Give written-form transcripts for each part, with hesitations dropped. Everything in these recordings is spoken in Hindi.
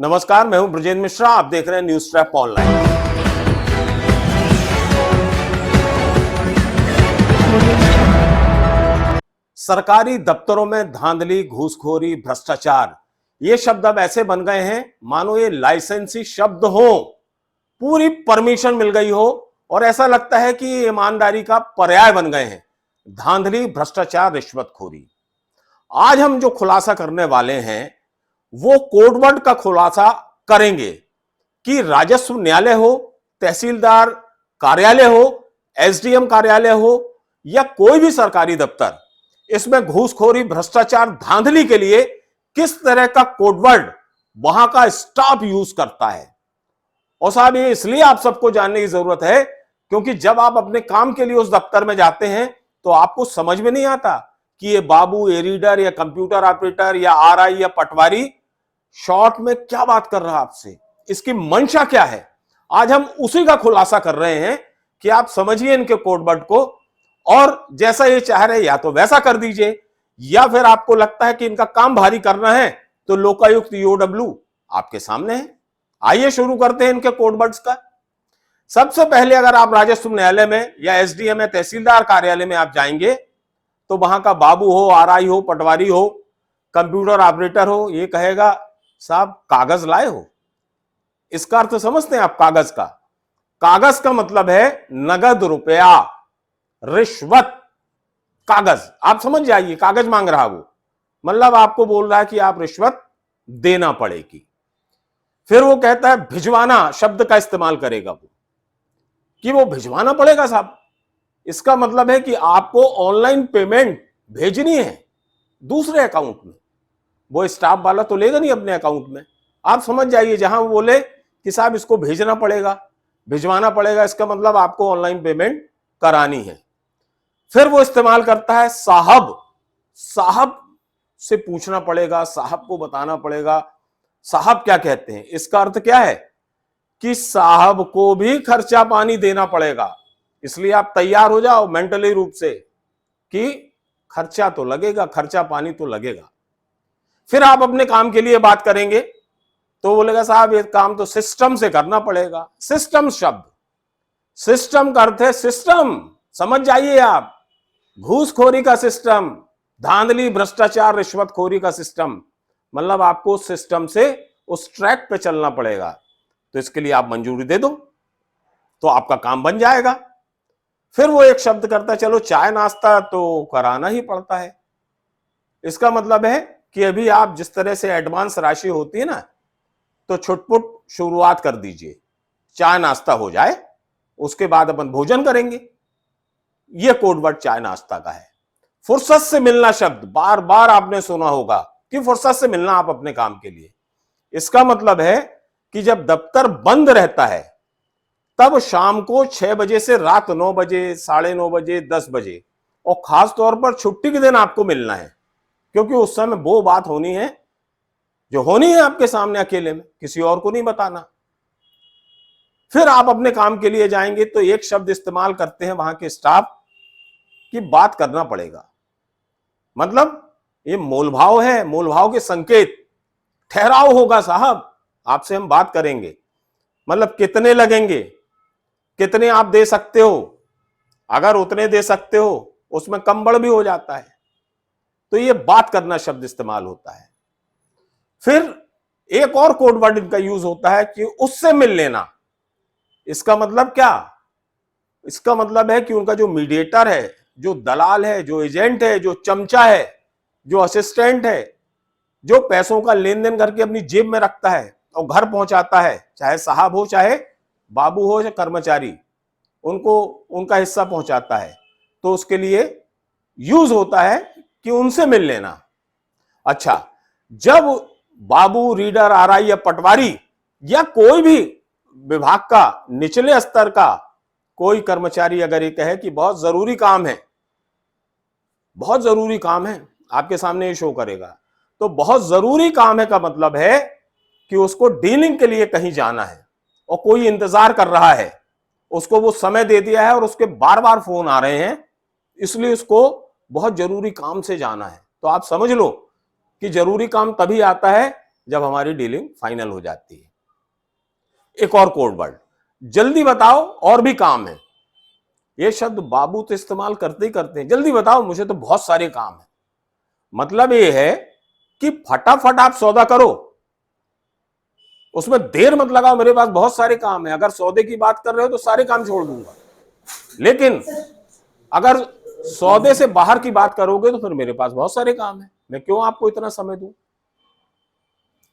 नमस्कार, मैं हूं ब्रजेंद्र मिश्रा। आप देख रहे हैं न्यूज ट्रैप ऑनलाइन। सरकारी दफ्तरों में धांधली, घूसखोरी, भ्रष्टाचार, ये शब्द अब ऐसे बन गए हैं मानो ये लाइसेंसी शब्द हो, पूरी परमिशन मिल गई हो और ऐसा लगता है कि ये ईमानदारी का पर्याय बन गए हैं। धांधली, भ्रष्टाचार, रिश्वतखोरी। आज हम जो खुलासा करने वाले हैं वो कोडवर्ड का खुलासा करेंगे कि राजस्व न्यायालय हो, तहसीलदार कार्यालय हो, एसडीएम कार्यालय हो या कोई भी सरकारी दफ्तर, इसमें घूसखोरी, भ्रष्टाचार, धांधली के लिए किस तरह का कोडवर्ड वहां का स्टाफ यूज करता है। और साहब, ये इसलिए आप सबको जानने की जरूरत है क्योंकि जब आप अपने काम के लिए उस दफ्तर में जाते हैं तो आपको समझ में नहीं आता कि ये बाबू, ए रीडर या कंप्यूटर ऑपरेटर या आरआई या पटवारी शॉर्ट में क्या बात कर रहा है आपसे, इसकी मंशा क्या है। आज हम उसी का खुलासा कर रहे हैं कि आप समझिए इनके कोडवर्ड को और जैसा ये चाह रहे या तो वैसा कर दीजिए, या फिर आपको लगता है कि इनका काम भारी करना है तो लोकायुक्त ईओडब्ल्यू आपके सामने है। आइए शुरू करते हैं इनके कोडवर्ड्स का। सबसे पहले अगर आप राजस्व न्यायालय में या एसडीएम या तहसीलदार कार्यालय में आप जाएंगे तो वहां का बाबू हो, आरआई हो, पटवारी हो, कंप्यूटर ऑपरेटर हो, ये कहेगा साहब कागज लाए हो। इसका अर्थ समझते हैं आप कागज का? कागज का मतलब है नगद रुपया, रिश्वत। कागज आप समझ जाइए, कागज मांग रहा वो, मतलब आपको बोल रहा है कि आप रिश्वत देना पड़ेगी। फिर वो कहता है भिजवाना, शब्द का इस्तेमाल करेगा वो कि वो भिजवाना पड़ेगा साहब। इसका मतलब है कि आपको ऑनलाइन पेमेंट भेजनी है दूसरे अकाउंट में। वो स्टाफ वाला तो लेगा नहीं अपने अकाउंट में। आप समझ जाइए, जहां वो बोले कि साहब इसको भेजना पड़ेगा, भिजवाना पड़ेगा, इसका मतलब आपको ऑनलाइन पेमेंट करानी है। फिर वो इस्तेमाल करता है साहब। साहब से पूछना पड़ेगा, साहब को बताना पड़ेगा साहब क्या कहते हैं। इसका अर्थ क्या है कि साहब को भी खर्चा पानी देना पड़ेगा। इसलिए आप तैयार हो जाओ मेंटली रूप से कि खर्चा तो लगेगा, खर्चा पानी तो लगेगा। फिर आप अपने काम के लिए बात करेंगे तो बोलेगा साहब ये काम तो सिस्टम से करना पड़ेगा। सिस्टम शब्द, सिस्टम का अर्थ है सिस्टम, समझ जाइए आप। घूसखोरी का सिस्टम, धांधली, भ्रष्टाचार, रिश्वतखोरी का सिस्टम, मतलब आपको उस सिस्टम से उस ट्रैक पे चलना पड़ेगा। तो इसके लिए आप मंजूरी दे दो तो आपका काम बन जाएगा। फिर वो एक शब्द करता है, चलो चाय नाश्ता तो कराना ही पड़ता है। इसका मतलब है कि अभी आप जिस तरह से एडवांस राशि होती है ना, तो छुटपुट शुरुआत कर दीजिए, चाय नाश्ता हो जाए, उसके बाद अपन भोजन करेंगे। यह कोडवर्ड चाय नाश्ता का है। फुर्सत से मिलना शब्द बार बार आपने सुना होगा कि फुर्सत से मिलना आप अपने काम के लिए। इसका मतलब है कि जब दफ्तर बंद रहता है तब शाम को 6 बजे से रात 9 बजे, 9:30 बजे, 10 बजे, और खास तौर पर छुट्टी के दिन आपको मिलना है, क्योंकि उस समय वो बात होनी है जो होनी है आपके सामने अकेले में, किसी और को नहीं बताना। फिर आप अपने काम के लिए जाएंगे तो एक शब्द इस्तेमाल करते हैं वहां के स्टाफ की बात करना पड़ेगा। मतलब ये मोलभाव है, मोलभाव के संकेत। ठहराव होगा साहब, आपसे हम बात करेंगे, मतलब कितने लगेंगे, कितने आप दे सकते हो, अगर उतने दे सकते हो, उसमें कम बढ़ भी हो जाता है। तो ये बात करना शब्द इस्तेमाल होता है। फिर एक और कोडवर्ड इनका यूज होता है कि उससे मिल लेना। इसका मतलब क्या? इसका मतलब है कि उनका जो मीडिएटर है, जो दलाल है, जो एजेंट है, जो चमचा है, जो असिस्टेंट है, जो पैसों का लेन देन करके अपनी जेब में रखता है और घर पहुंचाता है, चाहे साहब हो, चाहे बाबू हो या कर्मचारी, उनको उनका हिस्सा पहुंचाता है, तो उसके लिए यूज होता है कि उनसे मिल लेना। अच्छा, जब बाबू, रीडर, आरआई या पटवारी या कोई भी विभाग का निचले स्तर का कोई कर्मचारी अगर ये कहे कि बहुत जरूरी काम है, बहुत जरूरी काम है, आपके सामने ये शो करेगा, तो बहुत जरूरी काम है का मतलब है कि उसको डीलिंग के लिए कहीं जाना है और कोई इंतजार कर रहा है, उसको वो समय दे दिया है और उसके बार बार फोन आ रहे हैं, इसलिए उसको बहुत जरूरी काम से जाना है। तो आप समझ लो कि जरूरी काम तभी आता है जब हमारी डीलिंग फाइनल हो जाती है। एक और कोड वर्ड, जल्दी बताओ और भी काम है। ये शब्द बाबू तो इस्तेमाल करते ही करते हैं, जल्दी बताओ मुझे तो बहुत सारे काम है। मतलब ये है कि फटाफट आप सौदा करो, उसमें देर मत लगाओ, मेरे पास बहुत सारे काम है। अगर सौदे की बात कर रहे हो तो सारे काम छोड़ दूंगा, लेकिन अगर सौदे से बाहर की बात करोगे तो फिर मेरे पास बहुत सारे काम है, मैं क्यों आपको इतना समय दूं।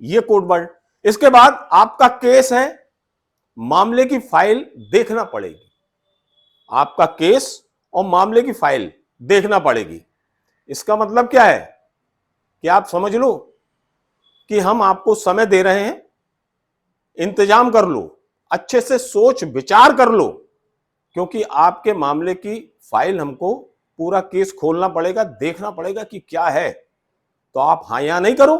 ये कोड वर्ड। इसके बाद आपका केस है, मामले की फाइल देखना पड़ेगी। आपका केस और मामले की फाइल देखना पड़ेगी। इसका मतलब क्या है कि आप समझ लो कि हम आपको समय दे रहे हैं, इंतजाम कर लो, अच्छे से सोच विचार कर लो, क्योंकि आपके मामले की फाइल हमको पूरा केस खोलना पड़ेगा, देखना पड़ेगा कि क्या है। तो आप हां या नहीं करो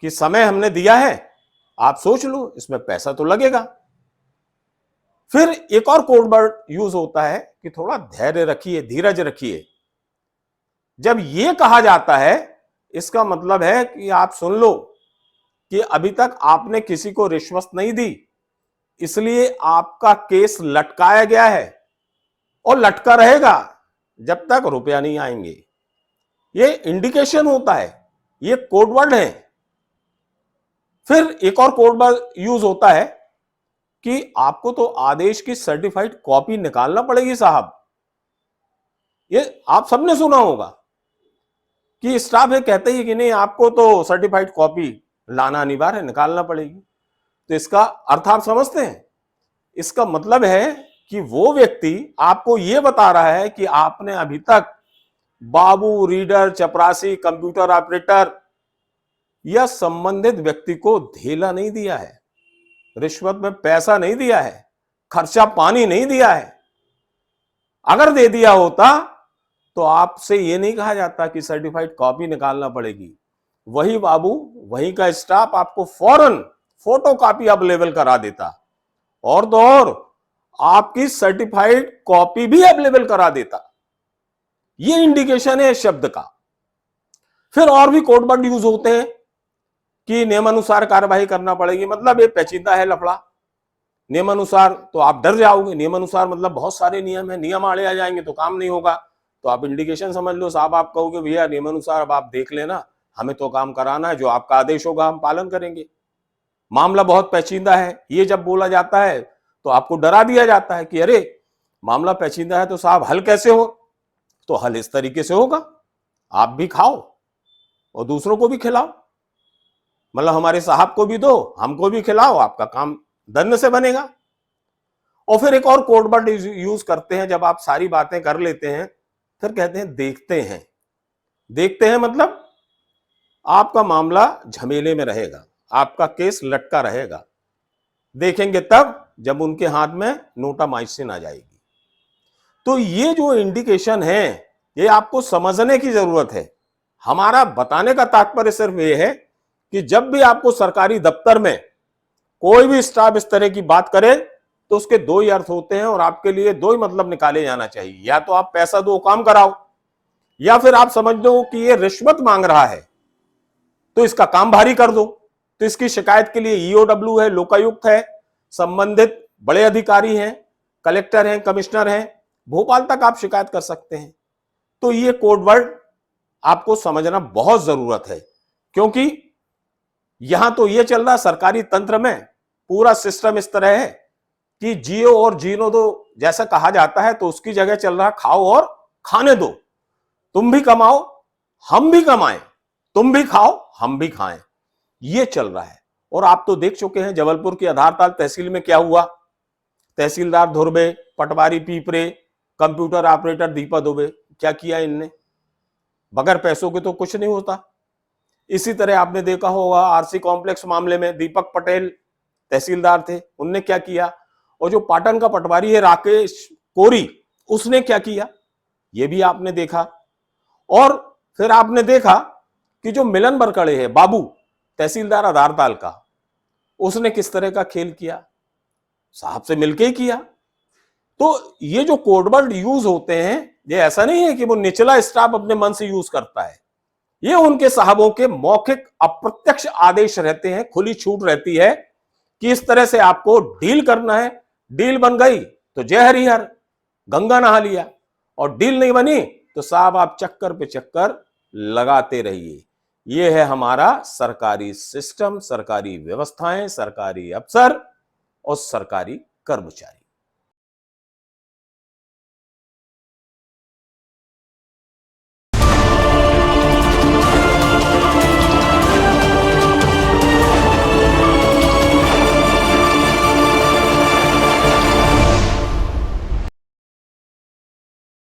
कि समय हमने दिया है, आप सोच लो, इसमें पैसा तो लगेगा। फिर एक और कोड वर्ड यूज होता है कि थोड़ा धैर्य रखिए, धीरज रखिए। जब यह कहा जाता है, इसका मतलब है कि आप सुन लो कि अभी तक आपने किसी को रिश्वत नहीं दी, इसलिए आपका केस लटकाया गया है और लटका रहेगा जब तक रुपया नहीं आएंगे। ये इंडिकेशन होता है, ये कोड वर्ड है। फिर एक और कोड वर्ड यूज होता है कि आपको तो आदेश की सर्टिफाइड कॉपी निकालना पड़ेगी साहब। ये आप सबने सुना होगा कि स्टाफ ये कहते ही कि नहीं, आपको तो सर्टिफाइड कॉपी लाना अनिवार्य है, निकालना पड़ेगी। तो इसका अर्थ आप समझते हैं? इसका मतलब है कि वो व्यक्ति आपको यह बता रहा है कि आपने अभी तक बाबू, रीडर, चपरासी, कंप्यूटर ऑपरेटर या संबंधित व्यक्ति को धेला नहीं दिया है, रिश्वत में पैसा नहीं दिया है, खर्चा पानी नहीं दिया है। अगर दे दिया होता तो आपसे यह नहीं कहा जाता कि सर्टिफाइड कॉपी निकालना पड़ेगी। वही बाबू, वही का स्टाफ आपको फौरन फोटो कॉपी अवेलेबल करा देता, और तो और आपकी सर्टिफाइड कॉपी भी अवेलेबल करा देता। ये इंडिकेशन है शब्द का। फिर और भी कोड वर्ड यूज होते हैं कि नियमानुसार कार्यवाही करना पड़ेगी। मतलब ये पेचीदा है लफड़ा। नियमानुसार तो आप डर जाओगे, नियमानुसार मतलब बहुत सारे नियम है, नियम आड़े आ जाएंगे तो काम नहीं होगा। तो आप इंडिकेशन समझ लो साहब, आप कहोगे भैया नियमानुसार अब आप देख लेना, हमें तो काम कराना है, जो आपका आदेश होगा हम पालन करेंगे। मामला बहुत पेचीदा है, ये जब बोला जाता है तो आपको डरा दिया जाता है कि अरे मामला पेचीदा है तो साहब हल कैसे हो। तो हल इस तरीके से होगा, आप भी खाओ और दूसरों को भी खिलाओ, मतलब हमारे साहब को भी दो, हमको भी खिलाओ, आपका काम धन्य से बनेगा। और फिर एक और कोड वर्ड यूज करते हैं, जब आप सारी बातें कर लेते हैं फिर कहते हैं देखते हैं। देखते हैं मतलब आपका मामला झमेले में रहेगा, आपका केस लटका रहेगा। देखेंगे तब जब उनके हाथ में नोटामाइसिन आ जाएगी। तो ये जो इंडिकेशन है, ये आपको समझने की जरूरत है। हमारा बताने का तात्पर्य सिर्फ ये है कि जब भी आपको सरकारी दफ्तर में कोई भी स्टाफ इस तरह की बात करे तो उसके दो ही अर्थ होते हैं, और आपके लिए दो ही मतलब निकाले जाना चाहिए। या तो आप पैसा दो, काम कराओ, या फिर आप समझ दो कि ये रिश्वत मांग रहा है तो इसका काम भारी कर दो। तो इसकी शिकायत के लिए ईओडब्ल्यू है, लोकायुक्त है, संबंधित बड़े अधिकारी हैं, कलेक्टर हैं, कमिश्नर हैं, भोपाल तक आप शिकायत कर सकते हैं। तो ये कोड वर्ड आपको समझना बहुत जरूरत है, क्योंकि यहां तो ये चल रहा सरकारी तंत्र में पूरा सिस्टम इस तरह है कि जियो और जीनो दो जैसा कहा जाता है, तो उसकी जगह चल रहा खाओ और खाने दो। तुम भी कमाओ हम भी कमाएं, तुम भी खाओ हम भी खाएं, ये चल रहा है। और आप तो देख चुके हैं जबलपुर की आधारताल तहसील में क्या हुआ। तहसीलदार धुर्वे, पटवारी पीपरे, कंप्यूटर ऑपरेटर दीपा दुबे, क्या किया इनने। बगैर पैसों के तो कुछ नहीं होता। इसी तरह आपने देखा होगा आरसी कॉम्प्लेक्स मामले में दीपक पटेल तहसीलदार थे, उनने क्या किया। और जो पाटन का पटवारी है राकेश कोरी, उसने क्या किया, यह भी आपने देखा। और फिर आपने देखा कि जो मिलन बरकड़े है बाबू, तहसीलदार आधारताल का, उसने किस तरह का खेल किया, साहब से मिलके ही किया। तो ये जो कोड वर्ड यूज होते हैं, ये ऐसा नहीं है कि वो निचला स्टाफ अपने मन से यूज करता है। ये उनके साहबों के मौखिक अप्रत्यक्ष आदेश रहते हैं, खुली छूट रहती है कि इस तरह से आपको डील करना है। डील बन गई तो जय हरिहर, गंगा नहा लिया, और डील नहीं बनी तो साहब आप चक्कर पे चक्कर लगाते रहिए। ये है हमारा सरकारी सिस्टम, सरकारी व्यवस्थाएं, सरकारी अफसर और सरकारी कर्मचारी।